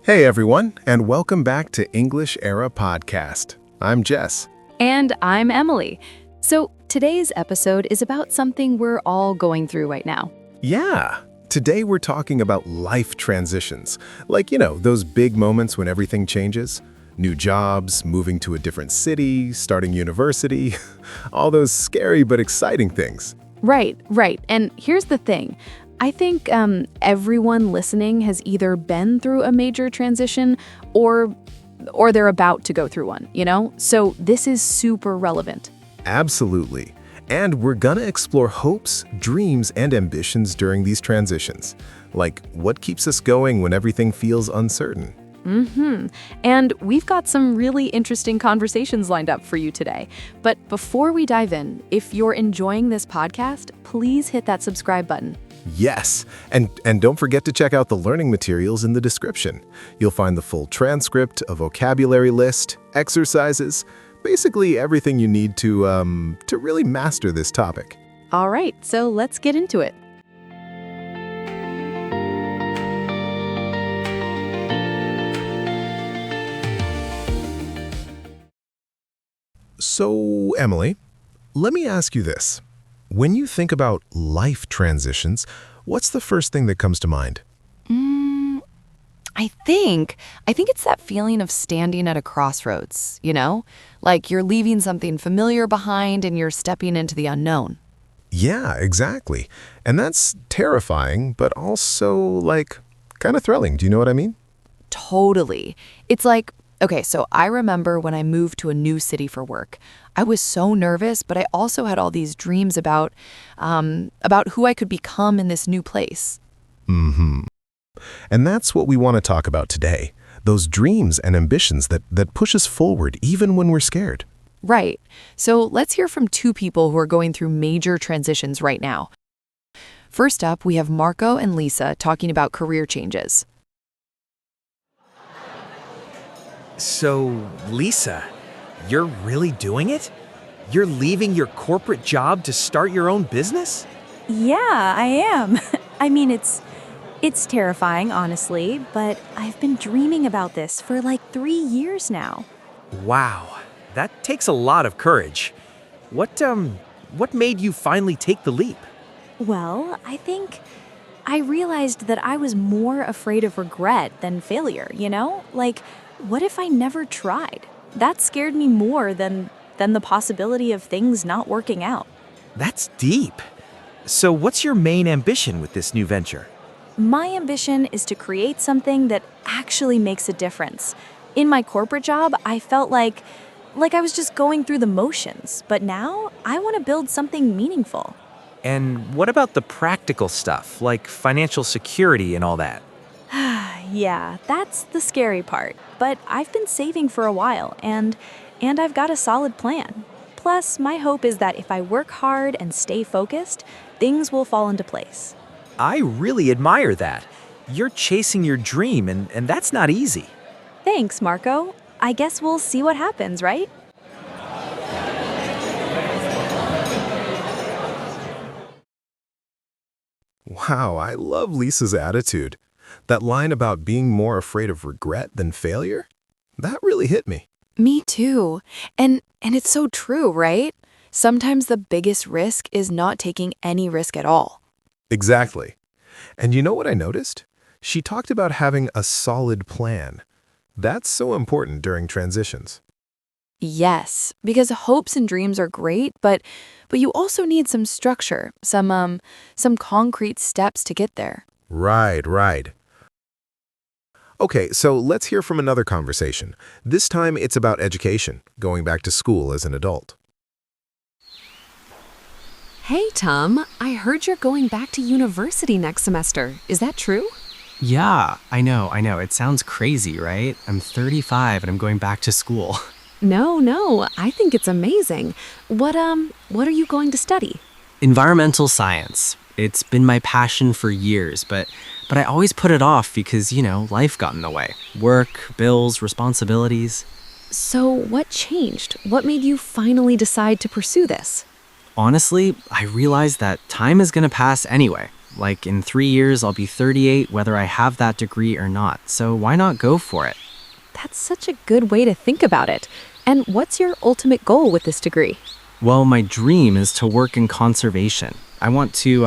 Hey everyone, and welcome back to English Era Podcast. I'm Jess. And I'm Emily. So today's episode is about something we're all going through right now. Yeah, today we're talking about life transitions. Like, those big moments when everything changes. New jobs, moving to a different city, starting university, all those scary but exciting things. Right. And here's the thing. I think everyone listening has either been through a major transition or they're about to go through one, So this is super relevant. Absolutely. And we're gonna explore hopes, dreams, and ambitions during these transitions. Like, what keeps us going when everything feels uncertain? And we've got some really interesting conversations lined up for you today. But before we dive in, if you're enjoying this podcast, please hit that subscribe button. Yes, and don't forget to check out the learning materials in the description. You'll find the full transcript, a vocabulary list, exercises, basically everything you need to really master this topic. All right, so let's get into it. So, Emily, let me ask you this. When you think about life transitions, what's the first thing that comes to mind? I think it's that feeling of standing at a crossroads, Like you're leaving something familiar behind and you're stepping into the unknown. Yeah, exactly. And that's terrifying, but also, kind of thrilling. Do you know what I mean? Totally. It's like, okay, so I remember when I moved to a new city for work. I was so nervous, but I also had all these dreams about who I could become in this new place. And that's what we want to talk about today. Those dreams and ambitions that push us forward even when we're scared. Right. So let's hear from two people who are going through major transitions right now. First up, we have Marco and Lisa talking about career changes. So, Lisa, you're really doing it? You're leaving your corporate job to start your own business? Yeah, I am. I mean, it's terrifying, honestly, but I've been dreaming about this for like 3 years now. Wow, that takes a lot of courage. What made you finally take the leap? Well, I think I realized that I was more afraid of regret than failure, Like, what if I never tried? That scared me more than the possibility of things not working out. That's deep. So what's your main ambition with this new venture? My ambition is to create something that actually makes a difference. In my corporate job, I felt like I was just going through the motions, but now I want to build something meaningful. And what about the practical stuff, like financial security and all that? Yeah, that's the scary part. But I've been saving for a while, and I've got a solid plan. Plus, my hope is that if I work hard and stay focused, things will fall into place. I really admire that. You're chasing your dream, and that's not easy. Thanks, Marco. I guess we'll see what happens, right? Wow, I love Lisa's attitude. That line about being more afraid of regret than failure, that really hit me. Me too. And it's so true, right? Sometimes the biggest risk is not taking any risk at all. Exactly. And you know what I noticed? She talked about having a solid plan. That's so important during transitions. Yes, because hopes and dreams are great, but you also need some structure, some concrete steps to get there. Right. Okay, so let's hear from another conversation. This time it's about education, going back to school as an adult. Hey, Tom, I heard you're going back to university next semester. Is that true? Yeah, I know. It sounds crazy, right? I'm 35 and I'm going back to school. No, I think it's amazing. What are you going to study? Environmental science. It's been my passion for years, but I always put it off because, life got in the way. Work, bills, responsibilities. So what changed? What made you finally decide to pursue this? Honestly, I realized that time is going to pass anyway. Like in 3 years, I'll be 38, whether I have that degree or not. So why not go for it? That's such a good way to think about it. And what's your ultimate goal with this degree? Well, my dream is to work in conservation. I want to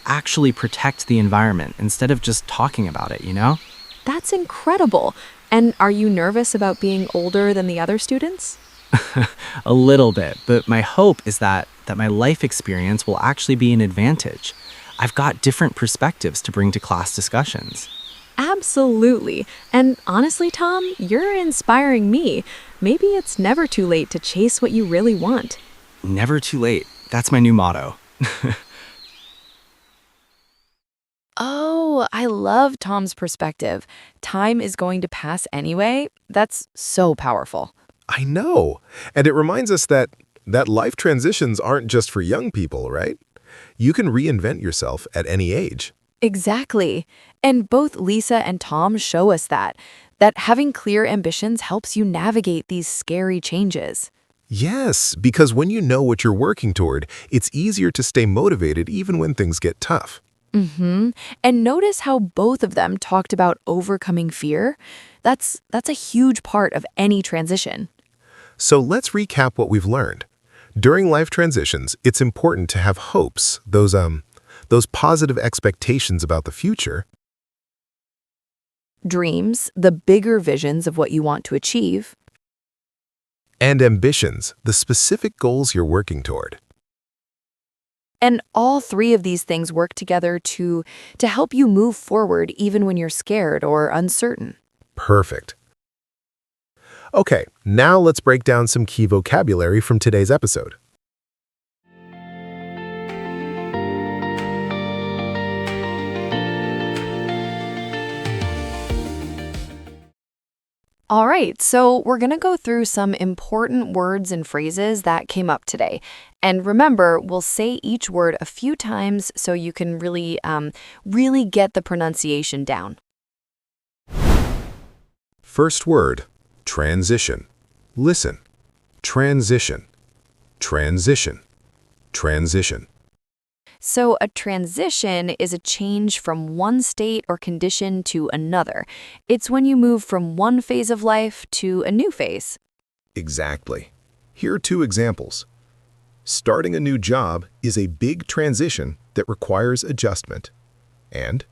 actually protect the environment instead of just talking about it, you know? That's incredible. And are you nervous about being older than the other students? A little bit, but my hope is that my life experience will actually be an advantage. I've got different perspectives to bring to class discussions. Absolutely. And honestly, Tom, you're inspiring me. Maybe it's never too late to chase what you really want. Never too late. That's my new motto. Oh, I love Tom's perspective. Time is going to pass anyway. That's so powerful. I know. And it reminds us that life transitions aren't just for young people, right? You can reinvent yourself at any age. Exactly. And both Lisa and Tom show us that having clear ambitions helps you navigate these scary changes. Yes, because when you know what you're working toward, it's easier to stay motivated even when things get tough. And notice how both of them talked about overcoming fear. That's a huge part of any transition. So let's recap what we've learned. During life transitions, it's important to have hopes, those positive expectations about the future, Dreams, the bigger visions of what you want to achieve. and ambitions, the specific goals you're working toward. And all three of these things work together to help you move forward even when you're scared or uncertain. Perfect. Okay, now let's break down some key vocabulary from today's episode. All right, so we're going to go through some important words and phrases that came up today. And remember, we'll say each word a few times so you can really get the pronunciation down. First word, transition. Listen. Transition. Transition. Transition. So a transition is a change from one state or condition to another. It's when you move from one phase of life to a new phase. Exactly. Here are two examples. Starting a new job is a big transition that requires adjustment. And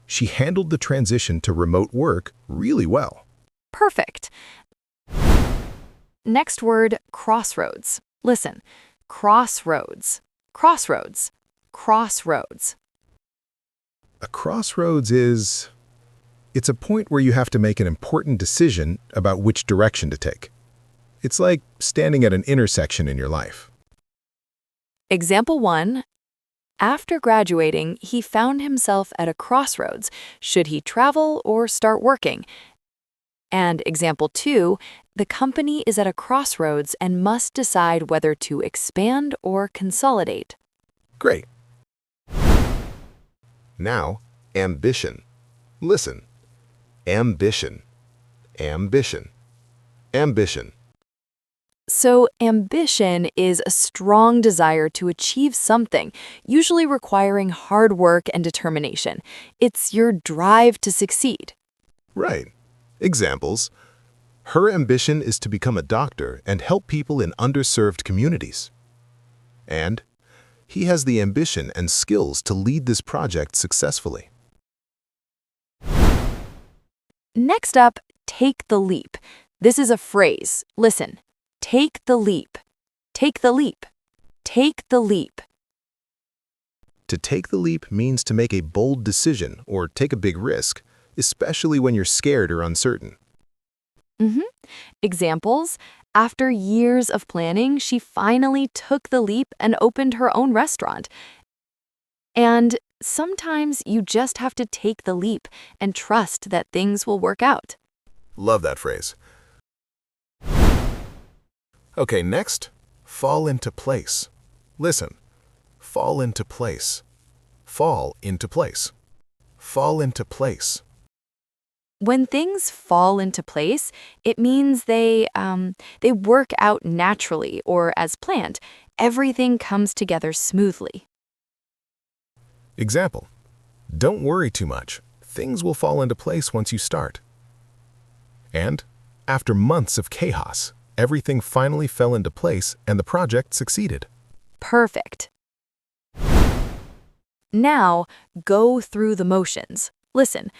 she handled the transition to remote work really well. Perfect. Next word, crossroads. Listen, crossroads. Crossroads. Crossroads. A crossroads it's a point where you have to make an important decision about which direction to take. It's like standing at an intersection in your life. Example 1. After graduating, he found himself at a crossroads. Should he travel or start working? And example 2, the company is at a crossroads and must decide whether to expand or consolidate. Great. Now, ambition. Listen. Ambition. Ambition. Ambition. So, ambition is a strong desire to achieve something, usually requiring hard work and determination. It's your drive to succeed. Right. Examples. Her ambition is to become a doctor and help people in underserved communities. And he has the ambition and skills to lead this project successfully. Next up, take the leap. This is a phrase. Listen. Take the leap. Take the leap. Take the leap. To take the leap means to make a bold decision or take a big risk, especially when you're scared or uncertain. Examples, after years of planning, she finally took the leap and opened her own restaurant. And sometimes you just have to take the leap and trust that things will work out. Love that phrase. Okay, next, fall into place. Listen. Fall into place. Fall into place. Fall into place. When things fall into place, it means they work out naturally or as planned. Everything comes together smoothly. Example: don't worry too much. Things will fall into place once you start. And after months of chaos, everything finally fell into place and the project succeeded. Perfect. Now, go through the motions. Listen,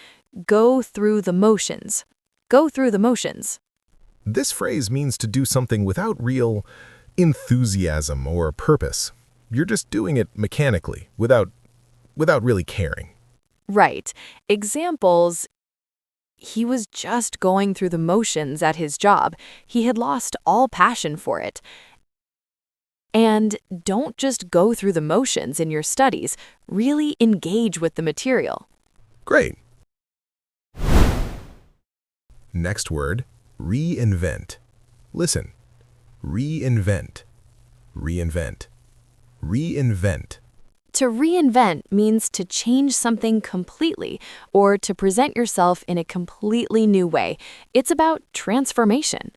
go through the motions. Go through the motions. This phrase means to do something without real enthusiasm or purpose. You're just doing it mechanically, without really caring. Right. Examples: he was just going through the motions at his job. He had lost all passion for it. And don't just go through the motions in your studies. Really engage with the material. Great. Next word, reinvent. Listen. Reinvent. Reinvent. Reinvent. To reinvent means to change something completely or to present yourself in a completely new way. It's about transformation.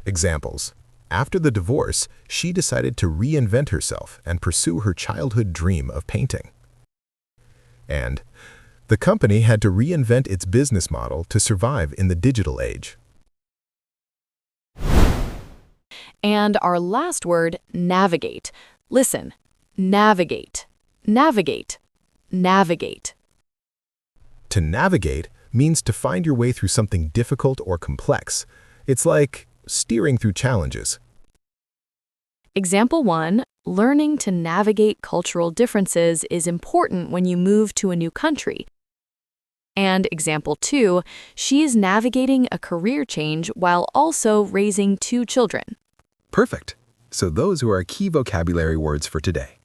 Examples: after the divorce, she decided to reinvent herself and pursue her childhood dream of painting. And the company had to reinvent its business model to survive in the digital age. And our last word, navigate. Listen, navigate, navigate, navigate. To navigate means to find your way through something difficult or complex. It's like steering through challenges. Example 1, learning to navigate cultural differences is important when you move to a new country. And example 2, she is navigating a career change while also raising 2 children. Perfect. So those are our key vocabulary words for today.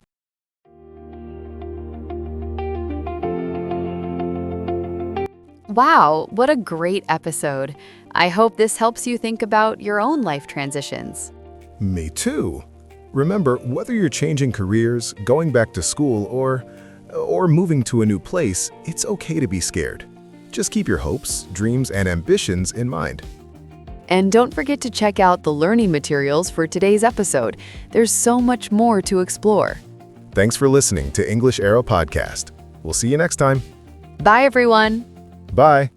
Wow, what a great episode. I hope this helps you think about your own life transitions. Me too. Remember, whether you're changing careers, going back to school, or moving to a new place, it's okay to be scared. Just keep your hopes, dreams, and ambitions in mind. And don't forget to check out the learning materials for today's episode. There's so much more to explore. Thanks for listening to English Arrow Podcast. We'll see you next time. Bye, everyone. Bye.